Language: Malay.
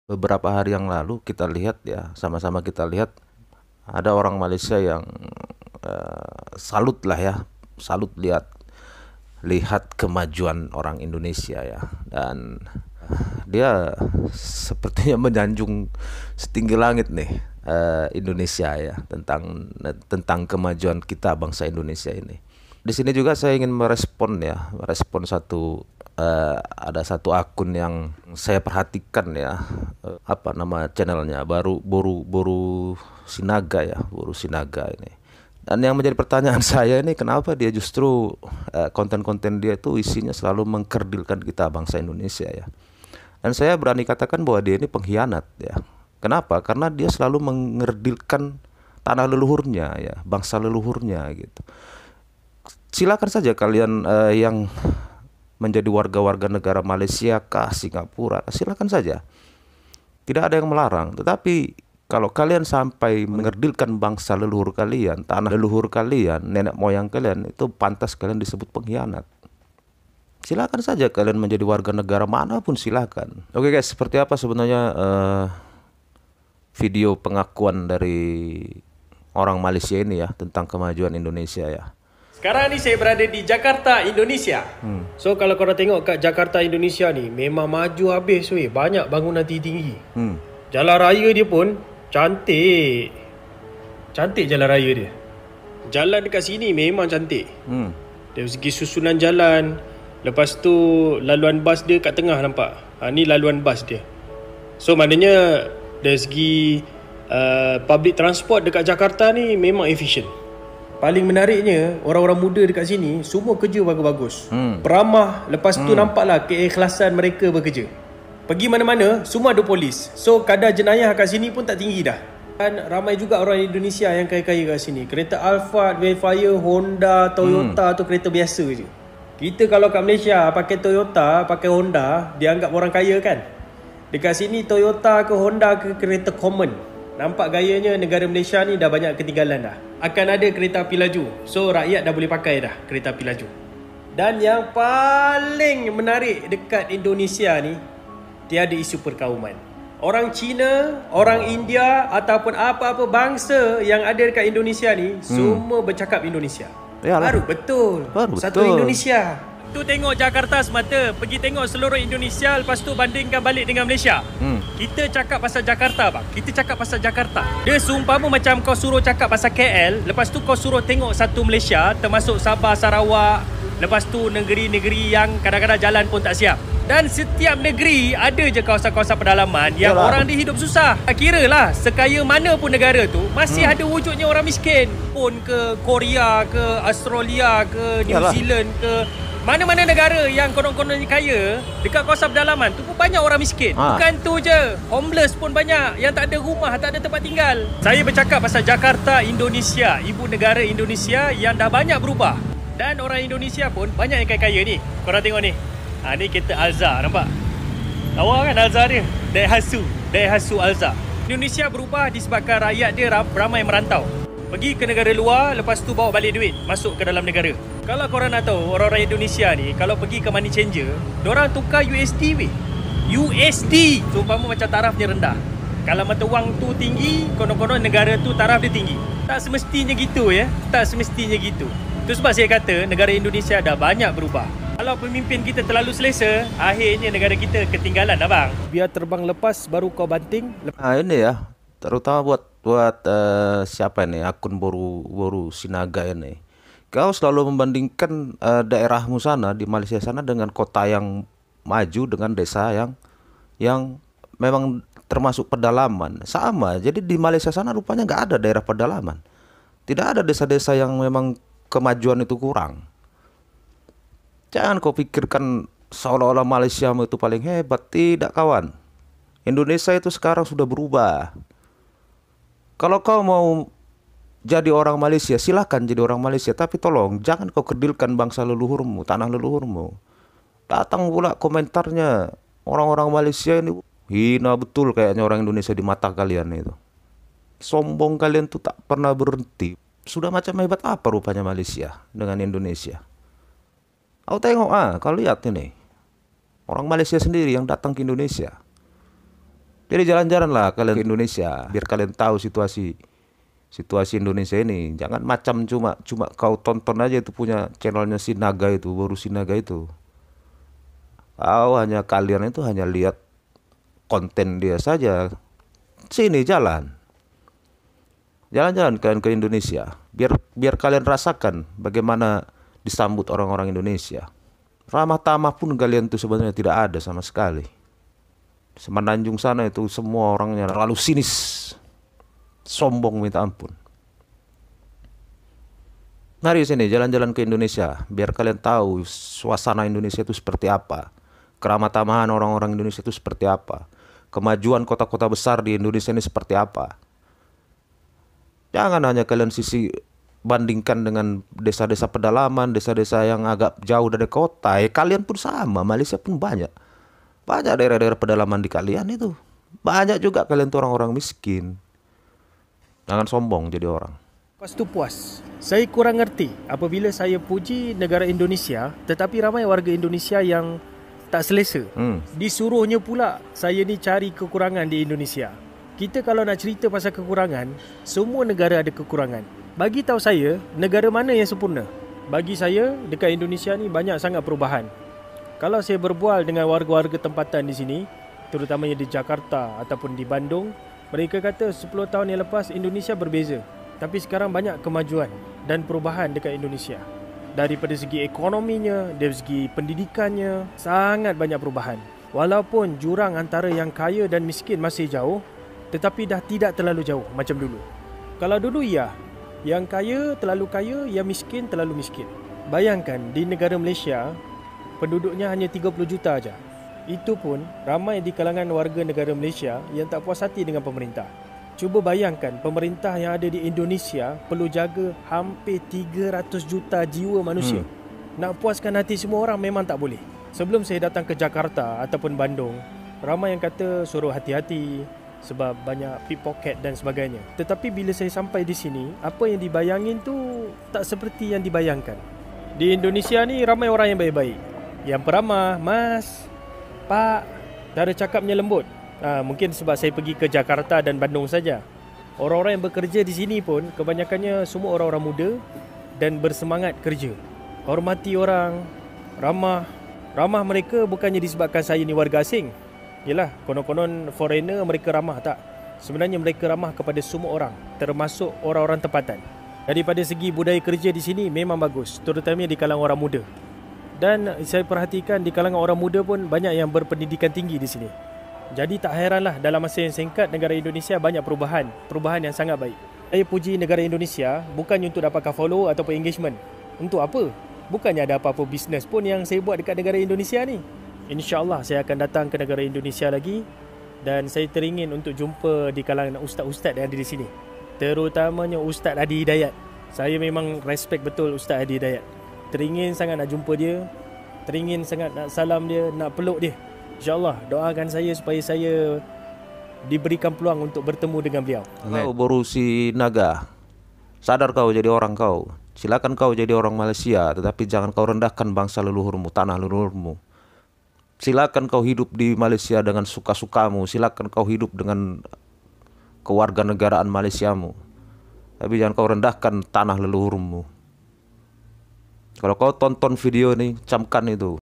Beberapa hari yang lalu kita lihat ya, sama-sama kita lihat ada orang Malaysia yang salut lah ya, salut lihat lihat kemajuan orang Indonesia ya, dan dia sepertinya menyanjung setinggi langit nih Indonesia ya, tentang kemajuan kita bangsa Indonesia ini. Di sini juga saya ingin merespon ada satu akun yang saya perhatikan ya, apa nama channelnya, baru Boru Boru Sinaga ya, Boru Sinaga ini. Dan yang menjadi pertanyaan saya ini, kenapa dia justru konten-konten dia itu isinya selalu mengkerdilkan kita bangsa Indonesia ya. Dan saya berani katakan bahwa dia ini pengkhianat ya. Kenapa? Karena dia selalu mengerdilkan tanah leluhurnya ya, bangsa leluhurnya gitu. Silakan saja kalian yang menjadi warga-warga negara Malaysia kah, Singapura, silakan saja. Tidak ada yang melarang. Tetapi kalau kalian sampai mengerdilkan bangsa leluhur kalian, tanah leluhur kalian, nenek moyang kalian, itu pantas kalian disebut pengkhianat. Silakan saja kalian menjadi warga negara manapun, silakan. Oke guys, seperti apa sebenarnya video pengakuan dari orang Malaysia ini ya tentang kemajuan Indonesia ya. Sekarang ni saya berada di Jakarta, Indonesia. So kalau korang tengok kat Jakarta, Indonesia ni memang maju habis weh. Banyak bangunan tinggi-tinggi. Jalan raya dia pun cantik. Cantik jalan raya dia. Jalan dekat sini memang cantik. Dari segi susunan jalan. Lepas tu laluan bas dia kat tengah nampak. Ni laluan bas dia. So maknanya dari segi public transport dekat Jakarta ni memang efisien. Paling menariknya, orang-orang muda dekat sini semua kerja bagus-bagus. Beramah. Lepas tu nampaklah keikhlasan mereka bekerja. Pergi mana-mana semua ada polis. So kadar jenayah kat sini pun tak tinggi dah. Dan ramai juga orang Indonesia yang kaya-kaya kat sini. Kereta Alphard, Wayfire, Honda, Toyota tu kereta biasa je. Kita kalau kat Malaysia pakai Toyota, pakai Honda, dianggap orang kaya kan. Dekat sini Toyota ke Honda ke kereta common. Nampak gayanya negara Malaysia ni dah banyak ketinggalan dah. Akan ada kereta api laju. So rakyat dah boleh pakai dah kereta api laju. Dan yang paling menarik dekat Indonesia ni, tiada isu perkauman. Orang Cina, orang India ataupun apa-apa bangsa yang ada dekat Indonesia ni semua bercakap Indonesia. Yalah. Baru betul. Baru Satu betul. Indonesia. Tu tengok Jakarta semata, pergi tengok seluruh Indonesia, lepas tu bandingkan balik dengan Malaysia. Kita cakap pasal Jakarta bang. Kita cakap pasal Jakarta. Dia seumpama macam kau suruh cakap pasal KL, lepas tu kau suruh tengok satu Malaysia, termasuk Sabah, Sarawak, lepas tu negeri-negeri yang kadang-kadang jalan pun tak siap. Dan setiap negeri ada je kawasan-kawasan pedalaman yang Yalah. orang dia hidup susah. Kira lah, sekaya mana pun negara tu, masih ada wujudnya orang miskin. Pun ke Korea, ke Australia, ke New Yalah. Zealand, ke mana-mana negara yang konon-kononnya kaya, dekat kawasan pedalaman tu pun banyak orang miskin. Bukan tu je, homeless pun banyak, yang tak ada rumah, tak ada tempat tinggal. Saya bercakap pasal Jakarta, Indonesia, ibu negara Indonesia yang dah banyak berubah. Dan orang Indonesia pun banyak yang kaya-kaya ni. Korang tengok ni. Ni kereta Alza, nampak? Lawa kan Alza dia? Daihatsu Alza. Indonesia berubah disebabkan rakyat dia ramai merantau. Pergi ke negara luar, lepas tu bawa balik duit masuk ke dalam negara. Kalau korang nak tahu, orang-orang Indonesia ni kalau pergi ke money changer, diorang tukar USD weh. USD. Seumpama macam tarafnya rendah. Kalau mata wang tu tinggi, konon-konon negara tu taraf dia tinggi. Tak semestinya gitu ya. Tak semestinya gitu. Itu sebab saya kata negara Indonesia dah banyak berubah. Kalau pemimpin kita terlalu selesa, akhirnya negara kita ketinggalan abang. Biar terbang lepas baru kau banting. Nah ini ya, terutama buat siapa ini, akun Boru Sinaga ini. Kau selalu membandingkan daerahmu sana di Malaysia sana dengan kota yang maju, dengan desa yang memang termasuk pedalaman. Sama, jadi di Malaysia sana rupanya nggak ada daerah pedalaman. Tidak ada desa-desa yang memang kemajuan itu kurang. Jangan kau pikirkan seolah-olah Malaysia itu paling hebat. Tidak kawan. Indonesia itu sekarang sudah berubah. Kalau kau mau jadi orang Malaysia, silakan jadi orang Malaysia. Tapi tolong jangan kau kerdilkan bangsa leluhurmu, tanah leluhurmu. Datang pula komentarnya, orang-orang Malaysia ini hina betul kayaknya orang Indonesia di mata kalian itu. Sombong kalian tuh tak pernah berhenti. Sudah macam hebat apa rupanya Malaysia dengan Indonesia. Kau tengok kau lihat ini. Orang Malaysia sendiri yang datang ke Indonesia. Jadi jalan-jalan lah kalian ke Indonesia, biar kalian tahu situasi Indonesia ini. Jangan macam cuma kau tonton aja itu punya channelnya si Naga itu, baru si Naga itu. Kalian itu hanya lihat konten dia saja. Sini jalan. Jalan-jalan kalian ke Indonesia, biar kalian rasakan bagaimana disambut orang-orang Indonesia. Ramah tamah pun kalian tuh sebenarnya tidak ada sama sekali. Semenanjung sana itu semua orangnya terlalu sinis, sombong minta ampun. Mari sini jalan-jalan ke Indonesia, biar kalian tahu suasana Indonesia itu seperti apa, keramah tamahan orang-orang Indonesia itu seperti apa, kemajuan kota-kota besar di Indonesia ini seperti apa. Jangan hanya kalian bandingkan dengan desa-desa pedalaman, desa-desa yang agak jauh dari kota. Kalian pun sama, Malaysia pun banyak. Banyak daerah-daerah pedalaman di kalian itu. Banyak juga kalian tuh orang-orang miskin. Jangan sombong jadi orang. Lepas tu puas. Saya kurang ngerti apabila saya puji negara Indonesia, tetapi ramai warga Indonesia yang tak selesa. Disuruhnya pula saya ni cari kekurangan di Indonesia. Kita kalau nak cerita pasal kekurangan, semua negara ada kekurangan. Bagi tahu saya, negara mana yang sempurna? Bagi saya, dekat Indonesia ni banyak sangat perubahan. Kalau saya berbual dengan warga-warga tempatan di sini, terutamanya di Jakarta ataupun di Bandung, mereka kata 10 tahun yang lepas Indonesia berbeza. Tapi sekarang banyak kemajuan dan perubahan dekat Indonesia. Daripada segi ekonominya, dari segi pendidikannya, sangat banyak perubahan. Walaupun jurang antara yang kaya dan miskin masih jauh, tetapi dah tidak terlalu jauh macam dulu. Kalau dulu ya, yang kaya terlalu kaya, yang miskin terlalu miskin. Bayangkan di negara Malaysia, penduduknya hanya 30 juta aja. Itu pun ramai di kalangan warga negara Malaysia yang tak puas hati dengan pemerintah. Cuba bayangkan pemerintah yang ada di Indonesia perlu jaga hampir 300 juta jiwa manusia. Nak puaskan hati semua orang memang tak boleh. Sebelum saya datang ke Jakarta ataupun Bandung, ramai yang kata suruh hati-hati sebab banyak pickpocket dan sebagainya. Tetapi bila saya sampai di sini, apa yang dibayangin tu tak seperti yang dibayangkan. Di Indonesia ni ramai orang yang baik-baik, yang peramah, mas, pak, cara cakapnya lembut. Mungkin sebab saya pergi ke Jakarta dan Bandung saja. Orang-orang yang bekerja di sini pun kebanyakannya semua orang-orang muda dan bersemangat kerja. Hormati orang, ramah. Ramah mereka bukannya disebabkan saya ni warga asing. Yelah, konon-konon foreigner mereka ramah, tak. Sebenarnya mereka ramah kepada semua orang, termasuk orang-orang tempatan. Daripada segi budaya kerja di sini memang bagus, terutamanya di kalangan orang muda. Dan saya perhatikan di kalangan orang muda pun banyak yang berpendidikan tinggi di sini. Jadi tak heranlah dalam masa yang singkat negara Indonesia banyak perubahan yang sangat baik. Saya puji negara Indonesia bukannya untuk dapatkan follow ataupun engagement. Untuk apa? Bukannya ada apa-apa bisnes pun yang saya buat dekat negara Indonesia ni. InsyaAllah saya akan datang ke negara Indonesia lagi dan saya teringin untuk jumpa di kalangan ustaz-ustaz yang ada di sini. Terutamanya Ustaz Adi Hidayat. Saya memang respect betul Ustaz Adi Hidayat. Teringin sangat nak jumpa dia, teringin sangat nak salam dia, nak peluk dia. InsyaAllah doakan saya supaya saya diberikan peluang untuk bertemu dengan beliau. Kau baru si Naga, sadar kau jadi orang kau. Silakan kau jadi orang Malaysia, tetapi jangan kau rendahkan bangsa leluhurmu, tanah leluhurmu. Silakan kau hidup di Malaysia dengan suka-sukamu. Silakan kau hidup dengan kewarganegaraan Malaysiamu. Tapi jangan kau rendahkan tanah leluhurmu. Kalau kau tonton video ini, camkan itu.